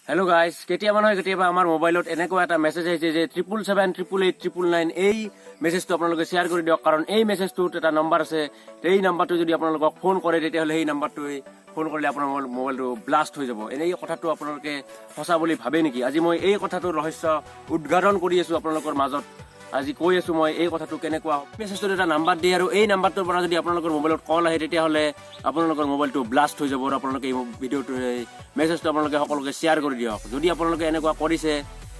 Hello' guys, কেতিয়াবা নহয় কেতিয়াবা আমাৰ মোবাইলত এনেকুৱা এটা মেছেজ আহিছে যে 777888999 এই মেছেজটো আপোনালোকে শ্বেয়াৰ কৰি দিয়ক, কাৰণ এই মেছেজটোত এটা নম্বৰ আছে। এই নম্বৰটো যদি আপোনালোকক ফোন কৰে তেতিয়াহ'লে সেই নম্বৰটোৱে ফোন কৰিলে আপোনাৰ মোবাইলটো ব্লাষ্ট হৈ যাব। এই কথাটো আপোনালোকে সঁচা বুলি ভাবে নেকি? আজি মই এই কথাটোৰ ৰহস্য উদ্ঘাটন কৰি আছো আপোনালোকৰ মাজত। আজি কৈ আছো মই এই কথাটো কেনেকুৱা। মেছেজটোত এটা নাম্বাৰ দিয়ে আৰু এই নাম্বাৰটোৰ পৰা যদি আপোনালোকৰ মোবাইলত কল আহে তেতিয়াহ'লে আপোনালোকৰ মোবাইলটো ব্লাষ্ট হৈ যাব। আৰু আপোনালোকে এই ভিডিঅ'টো মেছেজটো আপোনালোকে সকলোকে শ্বেয়াৰ কৰি দিয়ক। যদি আপোনালোকে এনেকুৱা কৰিছে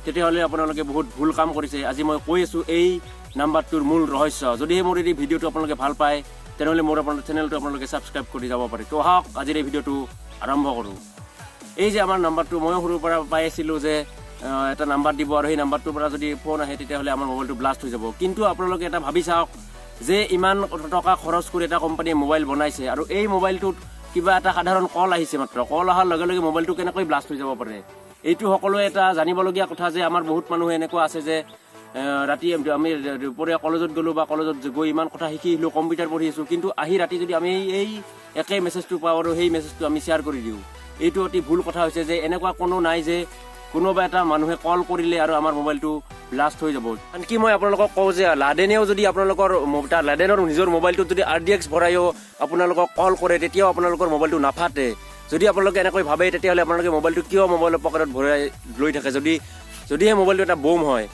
তেতিয়াহ'লে আপোনালোকে বহুত ভুল কাম কৰিছে। আজি মই কৈ আছো এই নাম্বাৰটোৰ মূল ৰহস্য। যদিহে মোৰ এই ভিডিঅ'টো আপোনালোকে ভাল পায় তেনেহ'লে মোৰ আপোনাৰ চেনেলটো আপোনালোকে ছাবস্ক্ৰাইব কৰি যাব পাৰে। তো আহক আজিৰ এই ভিডিঅ'টো আৰম্ভ কৰোঁ। এই যে আমাৰ নাম্বাৰটো ময়ো সৰুৰ পৰা পাই আছিলোঁ যে এটা নাম্বাৰ দিব আৰু সেই নাম্বাৰটোৰ পৰা যদি ফোন আহে তেতিয়াহ'লে আমাৰ মোবাইলটো ব্লাষ্ট হৈ যাব। কিন্তু আপোনালোকে এটা ভাবি চাওক যে ইমান টকা খৰচ কৰি এটা কোম্পানীয়ে মোবাইল বনাইছে আৰু এই মোবাইলটোত কিবা এটা সাধাৰণ কল আহিছে, মাত্ৰ কল অহাৰ লগে লগে মোবাইলটো কেনেকৈ ব্লাষ্ট হৈ যাব পাৰে। এইটো সকলোৱে এটা জানিবলগীয়া কথা যে আমাৰ বহুত মানুহে এনেকুৱা আছে যে ৰাতি আমি দুপৰীয়া কলেজত গ'লোঁ বা কলেজত গৈ ইমান কথা শিকি আহিলোঁ, কম্পিউটাৰ পঢ়ি আছোঁ, কিন্তু আহি ৰাতি যদি আমি এই একে মেছেজটো পাওঁ আৰু সেই মেছেজটো আমি শ্বেয়াৰ কৰি দিওঁ, এইটো অতি ভুল কথা হৈছে। যে এনেকুৱা কোনো নাই যে কোনোবা এটা মানুহে কল কৰিলে আৰু আমাৰ মোবাইলটো ব্লাষ্ট হৈ যাব। আনকি মই আপোনালোকক কওঁ যে লাডেনেও যদি আপোনালোকৰ লাডেনৰ নিজৰ মোবাইলটোত যদি RDX ভৰাইও আপোনালোকক কল কৰে তেতিয়াও আপোনালোকৰ মোবাইলটো নাফাটে। যদি আপোনালোকে এনেকৈ ভাবে তেতিয়াহ'লে আপোনালোকে মোবাইলটো কিয় মোবাইলৰ পকেটত ভৰাই লৈ থাকে যদিহে মোবাইলটো এটা বোম হয়।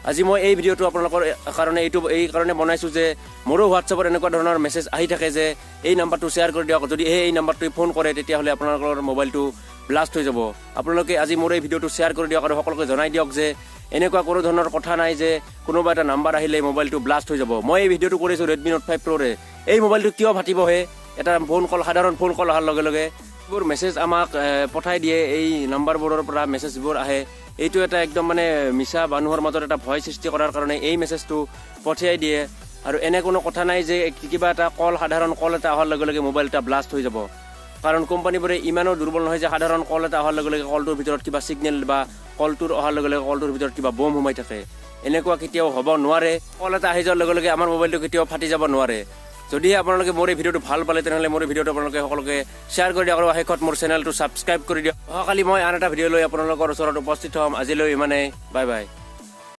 আজি মই এই ভিডিঅ'টো আপোনালোকৰ কাৰণে এই কাৰণে বনাইছোঁ যে মোৰো হোৱাটছএপত এনেকুৱা ধৰণৰ মেছেজ আহি থাকে যে এই নাম্বাৰটো শ্বেয়াৰ কৰি দিয়ক, যদি এই নাম্বাৰটোৱে ফোন কৰে তেতিয়াহ'লে আপোনালোকৰ মোবাইলটো ব্লাষ্ট হৈ যাব। আপোনালোকে আজি মোৰ এই ভিডিঅ'টো শ্বেয়াৰ কৰি দিয়ক আৰু সকলোকে জনাই দিয়ক যে এনেকুৱা কোনো ধৰণৰ কথা নাই যে কোনোবা এটা নাম্বাৰ আহিলে মোবাইলটো ব্লাষ্ট হৈ যাব। মই এই ভিডিঅ'টো কৰিছোঁ Redmi Note 5 Proৰে। এই মোবাইলটো কিয় ফাটিবহে? এটা সাধাৰণ ফোন কল অহাৰ লগে লগে এইবোৰ মেছেজ আমাক পঠাই দিয়ে, এই নাম্বাৰবোৰৰ পৰা মেছেজবোৰ আহে। এইটো এটা একদম মানে মিছা মানুহৰ মাজত এটা ভয় সৃষ্টি কৰাৰ কাৰণে এই মেছেজটো পঠিয়াই দিয়ে। আৰু এনে কোনো কথা নাই যে কিবা এটা সাধাৰণ কল এটা অহাৰ লগে লগে মোবাইল এটা ব্লাষ্ট হৈ যাব, কাৰণ কোম্পানীবোৰে ইমানো দুৰ্বল নহয় যে সাধাৰণ কল এটা অহাৰ লগে লগে কলটোৰ ভিতৰত কিবা ছিগনেল বা কলটোৰ অহাৰ লগে লগে কলটোৰ ভিতৰত কিবা বোম সোমাই থাকে। এনেকুৱা কেতিয়াও হ'ব নোৱাৰে। কল এটা আহি যোৱাৰ লগে লগে আমাৰ মোবাইলটো কেতিয়াও ফাটি যাব নোৱাৰে। যদিহে আপোনালোকে মোৰ এই ভিডিঅ'টো ভাল পালে তেনেহ'লে মোৰ এই ভিডিঅ'টো আপোনালোকে সকলোকে শ্বেয়াৰ কৰি দিয়ক আৰু শেষত মোৰ চেনেলটো ছাবস্ক্ৰাইব কৰি দিয়ক। অহাকালি মই আন এটা ভিডিঅ' লৈ আপোনালোকৰ ওচৰত উপস্থিত হ'ম। আজিলৈ ইমানেই, বাই বাই।